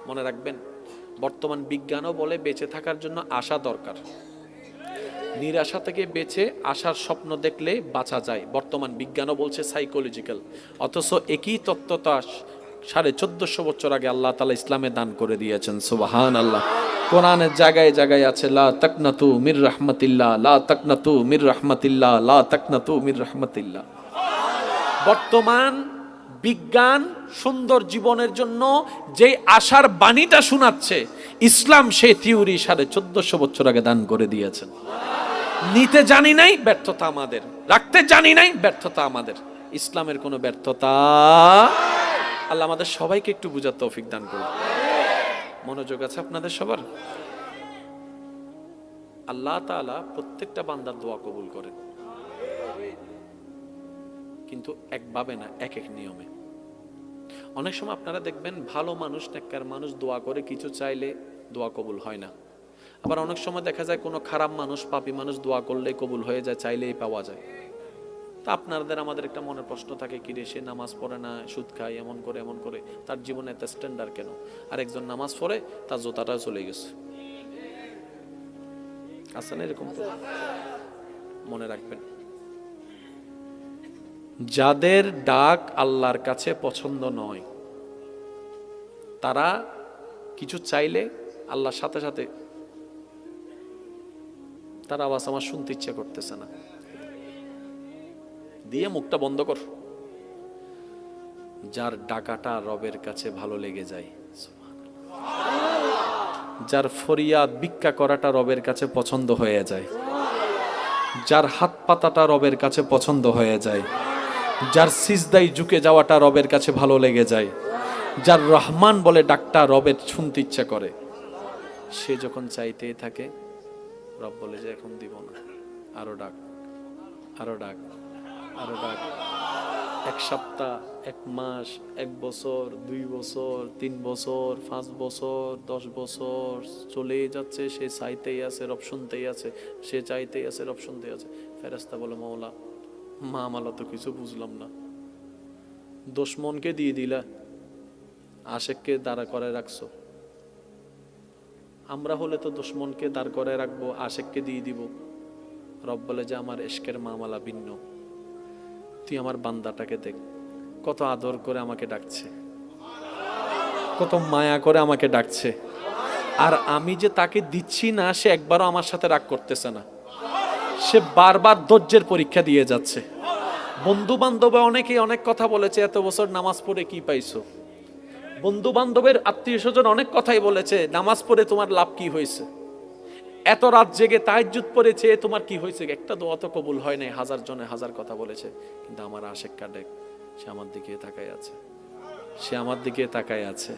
মনে রাখবেন, বর্তমান বিজ্ঞানও বলে বেঁচে থাকার জন্য আশা দরকার। নিরাশা থেকে বেঁচে আশার স্বপ্ন দেখলে বাঁচা যায়, বর্তমান বিজ্ঞানও বলছে সাইকোলজিক্যাল। অথচ একই তত্ত্বটা 1450 বছর আগে আল্লাহ তাআলা ইসলামে দান করে দিয়েছেন। সুবহানাল্লাহ। কোরআনের জায়গায় জায়গায় আছে, লা তাকনাতু মির রাহমাতিল্লাহ, লা তাকনাতু মির রাহমাতিল্লাহ, লা তাকনাতু মির রাহমাতিল্লাহ। বর্তমান বিজ্ঞান সুন্দর জীবনের জন্য যে আশার বাণীটা শোনাচ্ছে, ইসলাম সেই থিওরি 1450 বছর আগে দান করে দিয়েছেন। নিতে জানি নাই, ব্যর্থতা আমাদের। রাখতে জানি নাই, ব্যর্থতা আমাদের। ইসলামের কোনো ব্যর্থতা। আল্লাহ আমাদের সবাইকে একটু বুঝার তৌফিক দান করুন। মনোযোগ আছে আপনাদের সবার? আল্লাহ তাআলা প্রত্যেকটা বান্দার দোয়া কবুল করেন, কিন্তু একভাবে না, এক এক নিয়মে। অনেক সময় আপনারা দেখবেন ভালো মানুষ, নেককার মানুষ দোয়া করে কিছু চাইলে দোয়া কবুল হয় না। আবার অনেক সময় দেখা যায় কোনো খারাপ মানুষ, পাপী মানুষ দোয়া করলে কবুল হয়ে যায়, চাইলেই পাওয়া যায়। তা আপনাদের আমাদের একটা মনের প্রশ্ন থাকে, কি রে, সে নামাজ পড়ে না, সুদ খায়, এমন করে, তার জীবনে এত স্ট্যান্ডার্ড কেন? আর একজন নামাজ পড়ে, তার জোতাটা চলে গেছে। আছে না এরকম? মনে রাখবেন, যাদের ডাক আল্লাহর কাছে পছন্দ নয়, তারা কিছু চাইলে আল্লাহর সাথে সাথে তার আওয়াজ আমার শুনতে ইচ্ছা করতেছে না, দিয়ে মুখটা বন্ধ কর। যার ডাকাটা রবের কাছে ভালো লেগে যায়, যার ফরিয়াদ ভিক্ষা করাটা রবের কাছে পছন্দ হয়ে যায়, যার হাত পাতাটা রবের কাছে পছন্দ হয়ে যায়, যার সিজদায় ঝুঁকে যাওয়াটা রবের কাছে ভালো লেগে যায়, যার রহমান বলে ডাকটা রবের শুনতে ইচ্ছা করে, সে যখন চাইতেই থাকে, রব বলে যে এখন দিব না, আরো ডাক, আরো ডাক, আরো ডাক। এক সপ্তাহ, এক মাস, এক বছর, 2 বছর, 3 বছর, 5 বছর, 10 বছর চলেই যাচ্ছে, সে চাইতেই আছে, রব শুনতেই আছে, সে চাইতেই আছে, রব শুনতেই আছে। ফেরেশতা বলে, মওলা, মামালা তো কিছু বুঝলাম না, দুশমনকে দিয়ে দিলা, আশেককে দাঁড়া করে রাখছো। আমরা হলে তো দুশমনকে দাঁড় করে রাখবো, আশেককে দিয়ে দিব। রব বলে যে আমার ইশকের মামলা ভিন্ন, তুই আমার বান্দাটাকে দেখ, কত আদর করে আমাকে ডাকছে, কত মায়া করে আমাকে ডাকছে, আর আমি যে তাকে দিচ্ছি না, সে একবারও আমার সাথে রাগ করতেছে না, সে বারবার ধৈর্যের পরীক্ষা দিয়ে যাচ্ছে। বন্ধু বান্ধবে অনেকেই অনেক কথা বলেছে, এত বছর নামাজ পড়ে কি পাইছো? বন্ধু বান্ধবের আত্মীয় স্বজন অনেক কথাই বলেছে, নামাজ পড়ে তোমার লাভ কি হয়েছে? এত রাত জেগে তাহাজ্জুদ পড়েছে, তোমার কি হয়েছে? একটা দোয়া তো কবুল হয় নাই। 1000 জনে 1000 কথা বলেছে, কিন্তু আমার আশেক কাডেক, সে আমার দিকে তাকায় আছে, সে আমার দিকে তাকায় আছে।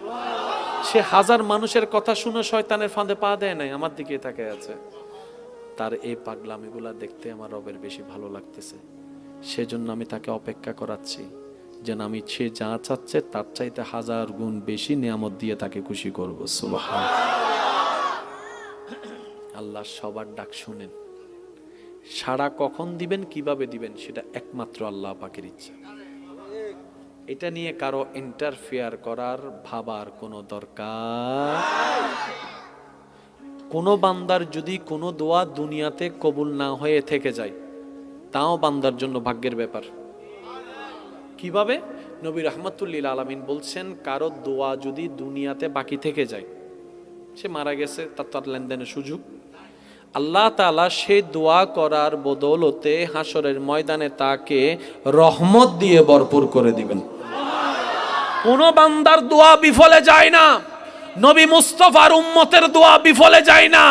সে 1000 মানুষের কথা শুনে শয়তানের ফাঁদে পা দেয় নাই, আমার দিকে তাকায় আছে। তার এই পাগলামিগুলা দেখতে আমার রবের বেশি ভালো লাগতেছে, সেজন্য আমি তাকে অপেক্ষা করাচ্ছি, যেন আমি সে যা চাচ্ছে তার চাইতে 1000 গুণ বেশি নিয়ামত দিয়ে তাকে খুশি করব। সুবহানাল্লাহ। আল্লাহ সবার ডাক শুনেন, সাড়া কখন দিবেন, কিভাবে দিবেন, সেটা একমাত্র আল্লাহ পাকের ইচ্ছা। এটা নিয়ে কারো ইন্টারফেয়ার করার, ভাবার কোনো দরকার। কোনো বান্দার যদি কোনো দোয়া দুনিয়াতে কবুল না হয়ে থেকে যায়, তাও বান্দার জন্য ভাগ্যের ব্যাপার। কিভাবে? নবী রাহমাতুল লিল আলামিন বলছেন, কারো দোয়া যদি দুনিয়াতে বাকি থেকে যায়, সে মারা গেছে, তার লেনদেনের সুযোগ, আল্লাহ তাআলা সেই দোয়া করার বদৌলতে হাসরের ময়দানে তাকে রহমত দিয়ে ভরপুর করে দিবেন। কোন বান্দার দোয়া বিফলে যায় না, নবী মুস্তাফার উম্মতের দোয়া বিফলে যায় না।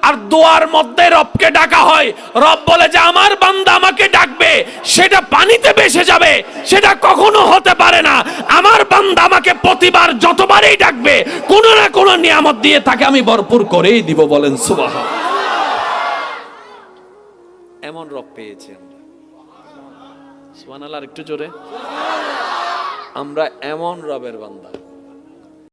আর দোয়ার মধ্যে রবকে ডাকা হয়, রব বলে যে আমার বান্দা আমাকে ডাকবে, সেটা পানিতে ভেসে যাবে, সেটা কখনো হতে পারে না। আমার বান্দা আমাকে প্রতিবার যতবারই ডাকবে, কোনো না কোনো নিয়ামত দিয়ে তাকে আমি ভরপুর করেই দিব। বলেন সুবহানাল্লাহ। এমন রব পেয়েছি আমরা, সুবহানাল্লাহ। আর একটু জোরে, আমরা এমন রবের বান্দা।